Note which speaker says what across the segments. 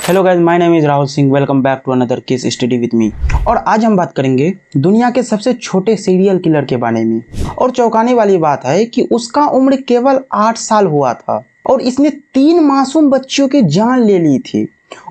Speaker 1: Hello guys, my name is Rahul Singh. Welcome back to another case study with me. और आज हम बात करेंगे दुनिया के सबसे छोटे सीरियल किलर के बारे में। और चौंकाने वाली बात है कि उसका उम्र केवल 8 साल हुआ था और इसने 3 मासूम बच्चियों की जान ले ली थी।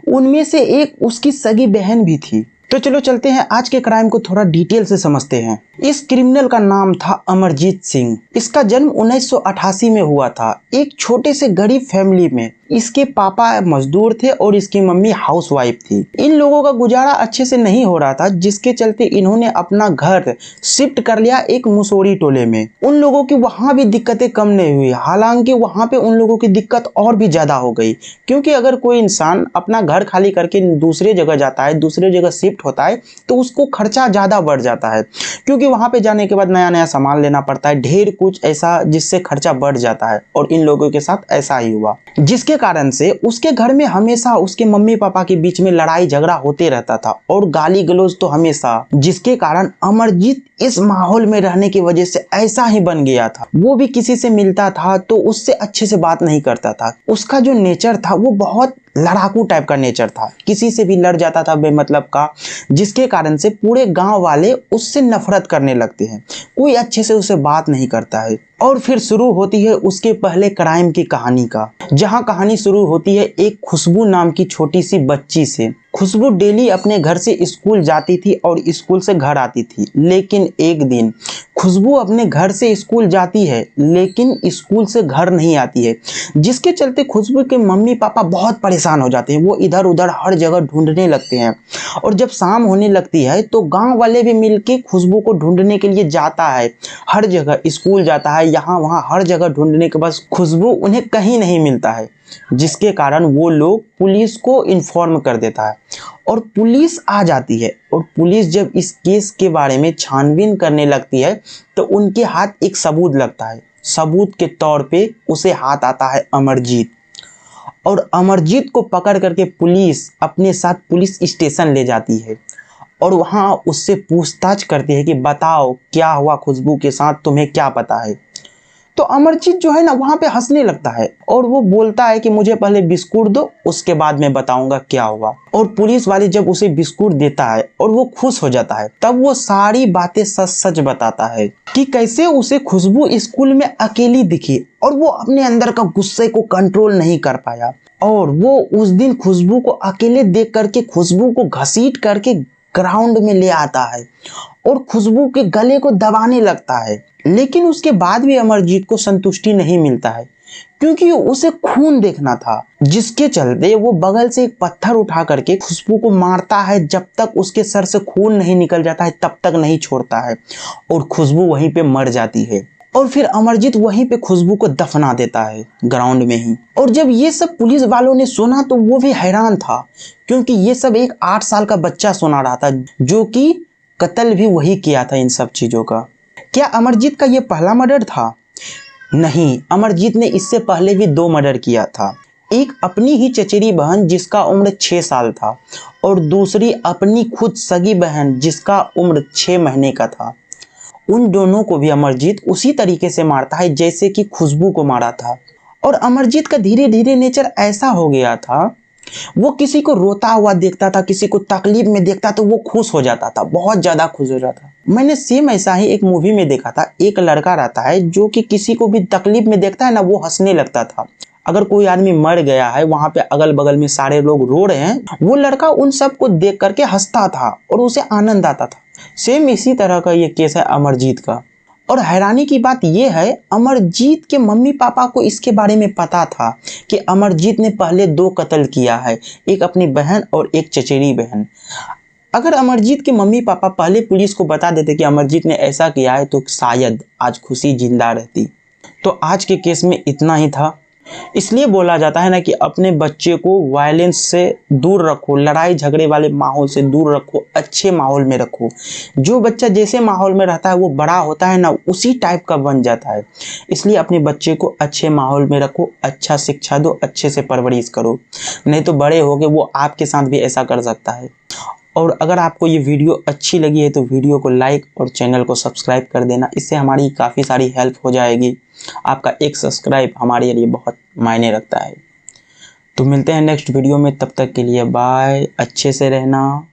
Speaker 1: उनमें से एक उसकी सगी बहन भी थी। तो चलो चलते हैं आज के क्राइम को थोड़ा डिटेल से समझते हैं। इस क्रिमिनल का नाम था अमरजीत सिंह। इसका जन्म 1988 में हुआ था, एक छोटे से गरीब फैमिली में। इसके पापा मजदूर थे और इसकी मम्मी हाउसवाइफ थी। इन लोगों का गुजारा अच्छे से नहीं हो रहा था, जिसके चलते इन्होंने अपना घर शिफ्ट कर लिया एक मुसोरी टोले में। उन लोगों की वहां भी दिक्कतें कम नहीं हुई, हालांकि वहां पे उन लोगों की दिक्कत और भी ज्यादा हो गई। क्योंकि अगर कोई इंसान अपना घर खाली करके दूसरे जगह जाता है, दूसरे जगह शिफ्ट होता है, तो उसको खर्चा ज्यादा बढ़ जाता है। क्योंकि वहां पे जाने के बाद नया नया सामान लेना पड़ता है, ढेर कुछ ऐसा, जिससे खर्चा बढ़ जाता है। और इन लोगों के साथ ऐसा ही हुआ, जिसके कारण से उसके घर में हमेशा उसके मम्मी पापा के बीच में लड़ाई झगड़ा होते रहता था और गाली गलौज तो हमेशा। जिसके कारण अमरजीत इस माहौल में रहने की वजह से ऐसा ही बन गया था। वो भी किसी से मिलता था तो उससे अच्छे से बात नहीं करता था। उसका जो नेचर था वो बहुत लड़ाकू टाइप का नेचर था, किसी से भी लड़ जाता था बेमतलब का, जिसके कारण से पूरे गांव वाले उससे नफरत करने लगते हैं। कोई अच्छे से उससे बात नहीं करता है। और फिर शुरू होती है उसके पहले क्राइम की कहानी का, जहां कहानी शुरू होती है एक खुशबू नाम की छोटी सी बच्ची से। खुशबू डेली अपने घर से स्कूल जाती थी और स्कूल से घर आती थी। लेकिन एक दिन खुशबू अपने घर से स्कूल जाती है लेकिन स्कूल से घर नहीं आती है, जिसके चलते खुशबू के मम्मी पापा बहुत परेशान हो जाते हैं। वो इधर उधर हर जगह ढूंढने लगते हैं। और जब शाम होने लगती है तो गांव वाले भी मिलके खुशबू को ढूंढने के लिए जाता है। हर जगह स्कूल जाता है, यहाँ वहाँ हर जगह ढूंढने के बाद खुशबू उन्हें कहीं नहीं मिलता है, जिसके कारण वो लोग पुलिस को इन्फॉर्म कर देता है। और पुलिस आ जाती है और पुलिस जब इस केस के बारे में छानबीन करने लगती है तो उनके हाथ एक सबूत लगता है। सबूत के तौर पे उसे हाथ आता है अमरजीत। और अमरजीत को पकड़ करके पुलिस अपने साथ पुलिस स्टेशन ले जाती है और वहां उससे पूछताछ करती है कि बताओ क्या हुआ खुशबू के साथ, तुम्हें क्या पता है। तो अमरजीत जो है ना वहां पे हंसने लगता है और वो बोलता है कि मुझे पहले बिस्कुट दो, उसके बाद मैं बताऊंगा क्या हुआ। और पुलिस वाले जब उसे बिस्कुट देता है और वो खुश हो जाता है, तब वो सारी बातें सच सच बताता है कि कैसे उसे खुशबू स्कूल में अकेली दिखी और वो अपने अंदर का गुस्से को कंट्रोल नहीं कर पाया। और वो उस दिन खुशबू को अकेले देख करके खुशबू को घसीट करके ग्राउंड में ले आता है और खुशबू के गले को दबाने लगता है। लेकिन उसके बाद भी अमरजीत को संतुष्टि नहीं मिलता है, क्योंकि उसे खून देखना था। जिसके चलते वो बगल से एक पत्थर उठा करके खुशबू को मारता है। जब तक उसके सर से खून नहीं निकल जाता है तब तक नहीं छोड़ता है और खुशबू वहीं पे मर जाती है। और फिर अमरजीत वहीं पे खुशबू को दफना देता है ग्राउंड में ही। और जब ये सब पुलिस वालों ने सुना तो वो भी हैरान था, क्योंकि ये सब एक 8 साल का बच्चा सुना रहा था, जो कि कत्ल भी वही किया था इन सब चीजों का। क्या अमरजीत का ये पहला मर्डर था? नहीं, अमरजीत ने इससे पहले भी 2 मर्डर किया था। एक अपनी ही चचेरी बहन जिसका उम्र 6 साल था और दूसरी अपनी खुद सगी बहन जिसका उम्र 6 महीने का था। उन दोनों को भी अमरजीत उसी तरीके से मारता है जैसे कि खुशबू को मारा था। और अमरजीत का धीरे धीरे नेचर ऐसा हो गया था, वो किसी को रोता हुआ देखता था, किसी को तकलीफ में देखता तो वो खुश हो जाता था, बहुत ज्यादा खुश हो जाता। मैंने सेम ऐसा ही एक मूवी में देखा था। एक लड़का रहता है जो कि किसी को भी तकलीफ में देखता है ना, वो हंसने लगता था। अगर कोई आदमी मर गया है, वहां पे अगल बगल में सारे लोग रो रहे हैं, वो लड़का उन सबको देख करके हंसता था और उसे आनंद आता था। सेम इसी तरह का ये केस है अमरजीत का। और हैरानी की बात यह है, अमरजीत के मम्मी पापा को इसके बारे में पता था कि अमरजीत ने पहले 2 कत्ल किया है, एक अपनी बहन और एक चचेरी बहन। अगर अमरजीत के मम्मी पापा पहले पुलिस को बता देते कि अमरजीत ने ऐसा किया है तो शायद आज खुशी जिंदा रहती। तो आज के केस में इतना ही था। इसलिए बोला जाता है ना कि अपने बच्चे को वायलेंस से दूर रखो, लड़ाई झगड़े वाले माहौल से दूर रखो, अच्छे माहौल में रखो। जो बच्चा जैसे माहौल में रहता है वो बड़ा होता है ना उसी टाइप का बन जाता है। इसलिए अपने बच्चे को अच्छे माहौल में रखो, अच्छा शिक्षा दो, अच्छे से परवरिश करो, नहीं तो बड़े होके वो आपके साथ भी ऐसा कर सकता है। और अगर आपको ये वीडियो अच्छी लगी है तो वीडियो को लाइक और चैनल को सब्सक्राइब कर देना, इससे हमारी काफ़ी सारी हेल्प हो जाएगी। आपका एक सब्सक्राइब हमारे लिए बहुत मायने रखता है। तो मिलते हैं नेक्स्ट वीडियो में, तब तक के लिए बाय, अच्छे से रहना।